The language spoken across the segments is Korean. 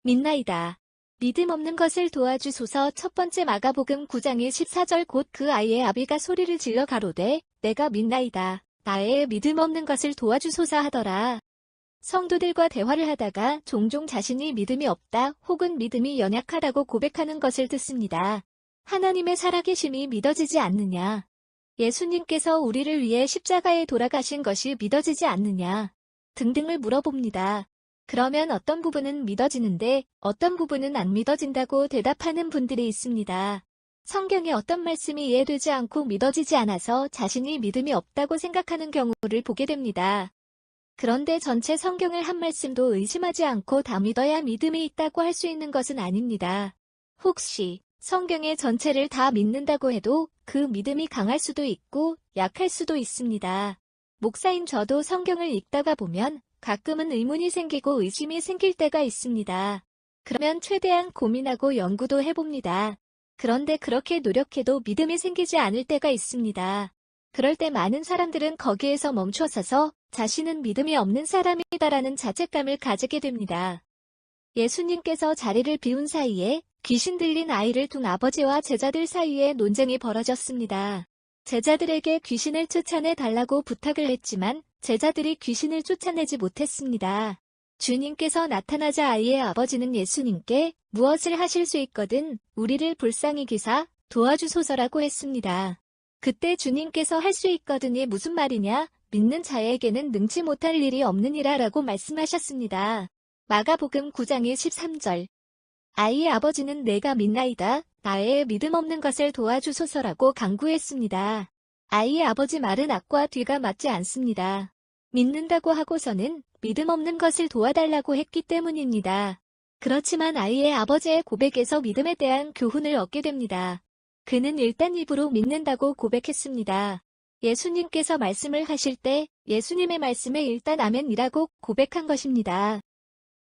믿나이다. 믿음 없는 것을 도와주소서. 첫 번째 마가복음 9장 14절. 곧 그 아이의 아비가 소리를 질러 가로되 내가 믿나이다. 나의 믿음 없는 것을 도와주소서 하더라. 성도들과 대화를 하다가 종종 자신이 믿음이 없다 혹은 믿음이 연약하다고 고백하는 것을 듣습니다. 하나님의 살아계심이 믿어지지 않느냐? 예수님께서 우리를 위해 십자가에 돌아가신 것이 믿어지지 않느냐? 등등을 물어봅니다. 그러면 어떤 부분은 믿어지는데 어떤 부분은 안 믿어진다고 대답하는 분들이 있습니다. 성경의 어떤 말씀이 이해되지 않고 믿어지지 않아서 자신이 믿음이 없다고 생각하는 경우를 보게 됩니다. 그런데 전체 성경을 한 말씀도 의심하지 않고 다 믿어야 믿음이 있다고 할 수 있는 것은 아닙니다. 혹시 성경의 전체를 다 믿는다고 해도 그 믿음이 강할 수도 있고 약할 수도 있습니다. 목사인 저도 성경을 읽다가 보면 가끔은 의문이 생기고 의심이 생길 때가 있습니다. 그러면 최대한 고민하고 연구도 해봅니다. 그런데 그렇게 노력해도 믿음이 생기지 않을 때가 있습니다. 그럴 때 많은 사람들은 거기에서 멈춰서서 자신은 믿음이 없는 사람이다라는 자책감을 가지게 됩니다. 예수님께서 자리를 비운 사이에 귀신 들린 아이를 둔 아버지와 제자들 사이에 논쟁이 벌어졌습니다. 제자들에게 귀신을 쫓아내 달라고 부탁을 했지만 제자들이 귀신을 쫓아내지 못했습니다. 주님께서 나타나자 아이의 아버지는 예수님께 무엇을 하실 수 있거든 우리를 불쌍히 기사 도와주소서라고 했습니다. 그때 주님께서 할 수 있거든이 무슨 말이냐? 믿는 자에게는 능치 못할 일이 없느니라 라고 말씀하셨습니다. 마가복음 9장 13절. 아이의 아버지는 내가 믿나이다. 나의 믿음 없는 것을 도와주소서라고 간구했습니다. 아이의 아버지 말은 앞과 뒤가 맞지 않습니다. 믿는다고 하고서는 믿음 없는 것을 도와달라고 했기 때문입니다. 그렇지만 아이의 아버지의 고백에서 믿음에 대한 교훈을 얻게 됩니다. 그는 일단 입으로 믿는다고 고백했습니다. 예수님께서 말씀을 하실 때 예수님의 말씀에 일단 아멘이라고 고백한 것입니다.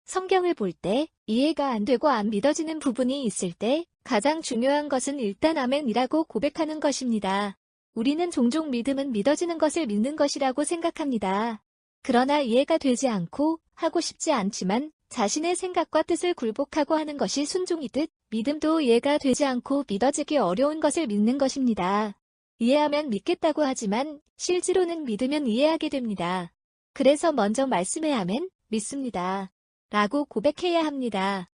성경을 볼 때 이해가 안 되고 안 믿어지는 부분이 있을 때 가장 중요한 것은 일단 아멘이라고 고백하는 것입니다. 우리는 종종 믿음은 믿어지는 것을 믿는 것이라고 생각합니다. 그러나 이해가 되지 않고 하고 싶지 않지만 자신의 생각과 뜻을 굴복하고 하는 것이 순종이듯 믿음도 이해가 되지 않고 믿어지기 어려운 것을 믿는 것입니다. 이해하면 믿겠다고 하지만 실제로는 믿으면 이해하게 됩니다. 그래서 먼저 말씀에 아멘, 믿습니다. 라고 고백해야 합니다.